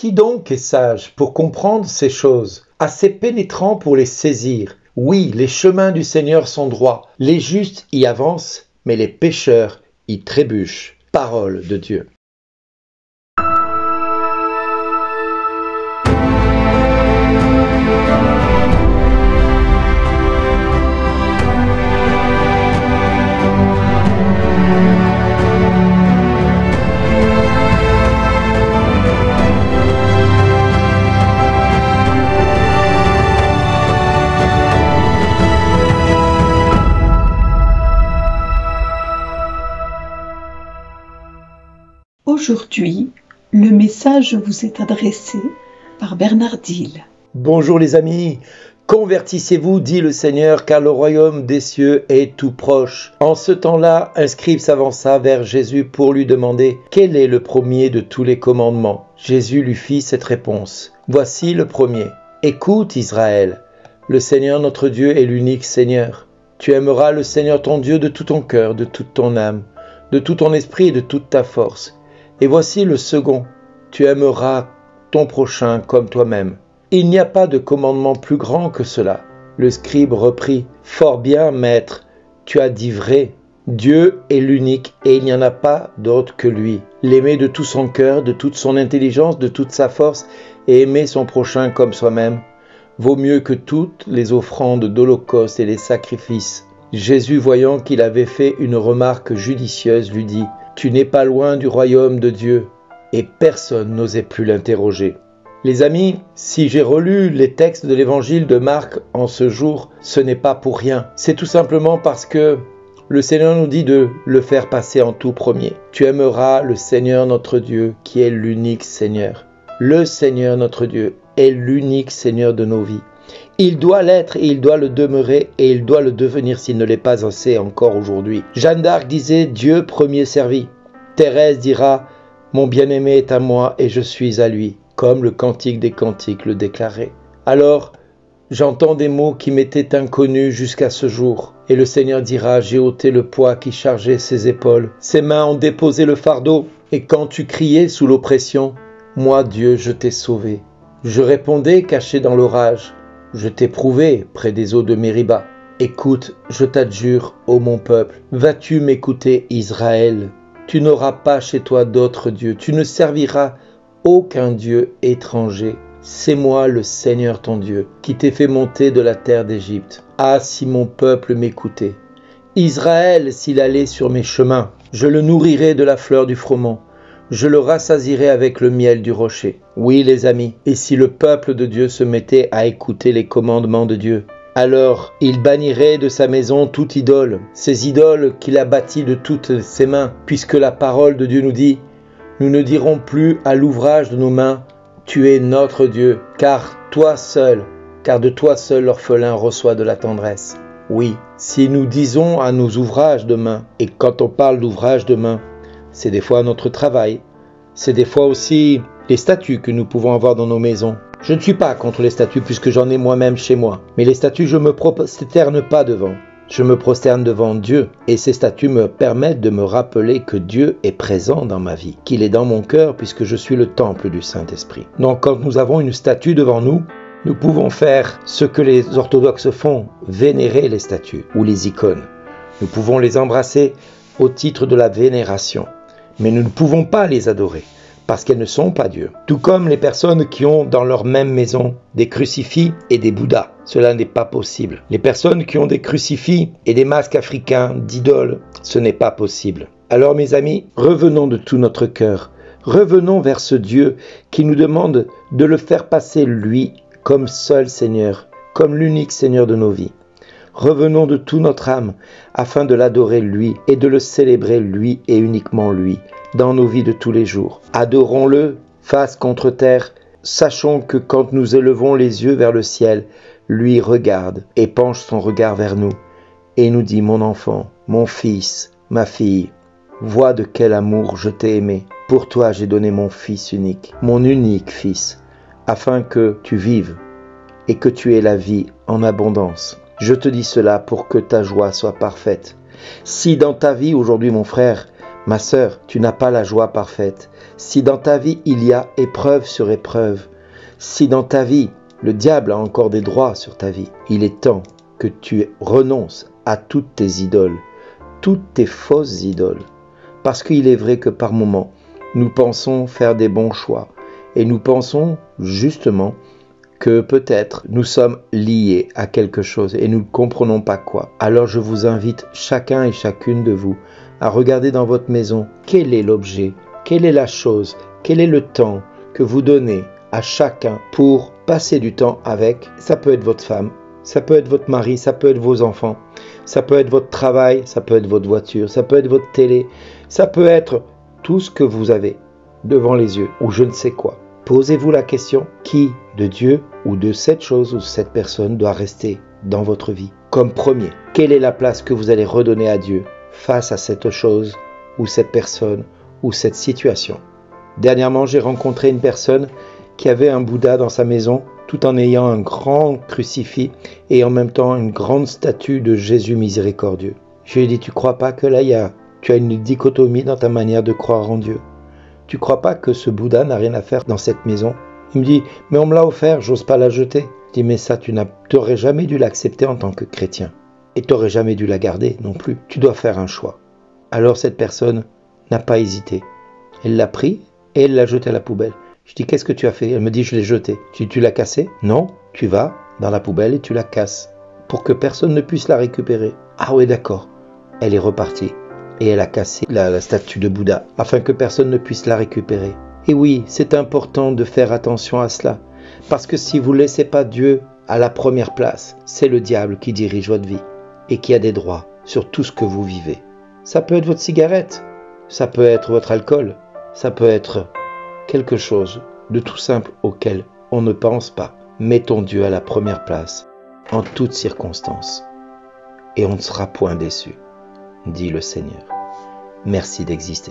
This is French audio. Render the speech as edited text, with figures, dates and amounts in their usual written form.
Qui donc est sage pour comprendre ces choses, assez pénétrant pour les saisir? Oui, les chemins du Seigneur sont droits, les justes y avancent, mais les pécheurs y trébuchent. Parole de Dieu. Aujourd'hui, le message vous est adressé par Bernard Dille. Bonjour les amis, convertissez-vous, dit le Seigneur, car le royaume des cieux est tout proche. En ce temps-là, un scribe s'avança vers Jésus pour lui demander quel est le premier de tous les commandements. Jésus lui fit cette réponse. Voici le premier. Écoute Israël, le Seigneur notre Dieu est l'unique Seigneur. Tu aimeras le Seigneur ton Dieu de tout ton cœur, de toute ton âme, de tout ton esprit et de toute ta force. Et voici le second, tu aimeras ton prochain comme toi-même. Il n'y a pas de commandement plus grand que cela. Le scribe reprit, fort bien, maître, tu as dit vrai. Dieu est l'unique et il n'y en a pas d'autre que lui. L'aimer de tout son cœur, de toute son intelligence, de toute sa force et aimer son prochain comme soi-même vaut mieux que toutes les offrandes d'holocauste et les sacrifices. Jésus, voyant qu'il avait fait une remarque judicieuse, lui dit, tu n'es pas loin du royaume de Dieu. Et personne n'osait plus l'interroger. Les amis, si j'ai relu les textes de l'évangile de Marc en ce jour, ce n'est pas pour rien. C'est tout simplement parce que le Seigneur nous dit de le faire passer en tout premier. Tu aimeras le Seigneur notre Dieu qui est l'unique Seigneur. Le Seigneur notre Dieu est l'unique Seigneur de nos vies. Il doit l'être et il doit le demeurer et il doit le devenir s'il ne l'est pas assez encore aujourd'hui. Jeanne d'Arc disait « Dieu premier servi ». Thérèse dira « Mon bien-aimé est à moi et je suis à lui », comme le Cantique des Cantiques le déclarait. Alors, j'entends des mots qui m'étaient inconnus jusqu'à ce jour. Et le Seigneur dira « J'ai ôté le poids qui chargeait ses épaules. Ses mains ont déposé le fardeau. Et quand tu criais sous l'oppression, moi Dieu, je t'ai sauvé. Je répondais caché dans l'orage. Je t'ai prouvé près des eaux de Mériba. Écoute, je t'adjure, ô mon peuple, vas-tu m'écouter, Israël? Tu n'auras pas chez toi d'autre Dieu, tu ne serviras aucun Dieu étranger. C'est moi le Seigneur ton Dieu, qui t'ai fait monter de la terre d'Égypte. Ah, si mon peuple m'écoutait! Israël, s'il allait sur mes chemins, je le nourrirai de la fleur du froment. Je le rassasierai avec le miel du rocher. Oui, les amis, et si le peuple de Dieu se mettait à écouter les commandements de Dieu, alors il bannirait de sa maison toute idole, ces idoles qu'il a bâties de toutes ses mains, puisque la parole de Dieu nous dit, nous ne dirons plus à l'ouvrage de nos mains, tu es notre Dieu, car de toi seul l'orphelin reçoit de la tendresse. Oui, si nous disons à nos ouvrages de main, et quand on parle d'ouvrage de main, c'est des fois notre travail, c'est des fois aussi les statues que nous pouvons avoir dans nos maisons. Je ne suis pas contre les statues puisque j'en ai moi-même chez moi. Mais les statues, je ne me prosterne pas devant. Je me prosterne devant Dieu. Et ces statues me permettent de me rappeler que Dieu est présent dans ma vie, qu'il est dans mon cœur puisque je suis le temple du Saint-Esprit. Donc quand nous avons une statue devant nous, nous pouvons faire ce que les orthodoxes font, vénérer les statues ou les icônes. Nous pouvons les embrasser au titre de la vénération. Mais nous ne pouvons pas les adorer, parce qu'elles ne sont pas Dieu. Tout comme les personnes qui ont dans leur même maison des crucifix et des bouddhas. Cela n'est pas possible. Les personnes qui ont des crucifix et des masques africains d'idoles, ce n'est pas possible. Alors mes amis, revenons de tout notre cœur. Revenons vers ce Dieu qui nous demande de le faire passer lui comme seul Seigneur, comme l'unique Seigneur de nos vies. Revenons de toute notre âme afin de l'adorer lui et de le célébrer lui et uniquement lui dans nos vies de tous les jours. Adorons-le face contre terre. Sachons que quand nous élevons les yeux vers le ciel, lui regarde et penche son regard vers nous et nous dit « Mon enfant, mon fils, ma fille, vois de quel amour je t'ai aimé. Pour toi j'ai donné mon fils unique, mon unique fils, afin que tu vives et que tu aies la vie en abondance. Je te dis cela pour que ta joie soit parfaite. Si dans ta vie aujourd'hui, mon frère, Ma sœur, tu n'as pas la joie parfaite. Si dans ta vie il y a épreuve sur épreuve, si dans ta vie le diable a encore des droits sur ta vie, il est temps que tu renonces à toutes tes idoles, toutes tes fausses idoles. Parce qu'il est vrai que par moments, nous pensons faire des bons choix et nous pensons justement que peut-être nous sommes liés à quelque chose et nous ne comprenons pas quoi. Alors je vous invite chacun et chacune de vous à regarder dans votre maison quel est l'objet, quelle est la chose, quel est le temps que vous donnez à chacun pour passer du temps avec. Ça peut être votre femme, ça peut être votre mari, ça peut être vos enfants, ça peut être votre travail, ça peut être votre voiture, ça peut être votre télé, ça peut être tout ce que vous avez devant les yeux ou je ne sais quoi. Posez-vous la question, qui de Dieu ou de cette chose ou de cette personne doit rester dans votre vie comme premier? Quelle est la place que vous allez redonner à Dieu face à cette chose ou cette personne ou cette situation? Dernièrement, j'ai rencontré une personne qui avait un Bouddha dans sa maison tout en ayant un grand crucifix et en même temps une grande statue de Jésus miséricordieux. Je lui ai dit, tu crois pas que là, tu as une dichotomie dans ta manière de croire en Dieu? Tu crois pas que ce Bouddha n'a rien à faire dans cette maison? Il me dit, mais on me l'a offert, j'ose pas la jeter. Je dis, mais ça, tu n'aurais jamais dû l'accepter en tant que chrétien. Et tu n'aurais jamais dû la garder non plus. Tu dois faire un choix. Alors cette personne n'a pas hésité. Elle l'a pris et elle l'a jeté à la poubelle. Je dis, qu'est-ce que tu as fait? Elle me dit, je l'ai jeté. Je dis, tu l'as cassé? Non, tu vas dans la poubelle et tu la casses pour que personne ne puisse la récupérer. Ah oui, d'accord. Elle est repartie. Et elle a cassé la statue de Bouddha, afin que personne ne puisse la récupérer. Et oui, c'est important de faire attention à cela, parce que si vous ne laissez pas Dieu à la première place, c'est le diable qui dirige votre vie, et qui a des droits sur tout ce que vous vivez. Ça peut être votre cigarette, ça peut être votre alcool, ça peut être quelque chose de tout simple auquel on ne pense pas. Mettons Dieu à la première place, en toutes circonstances, et on ne sera point déçu, dit le Seigneur. Merci d'exister.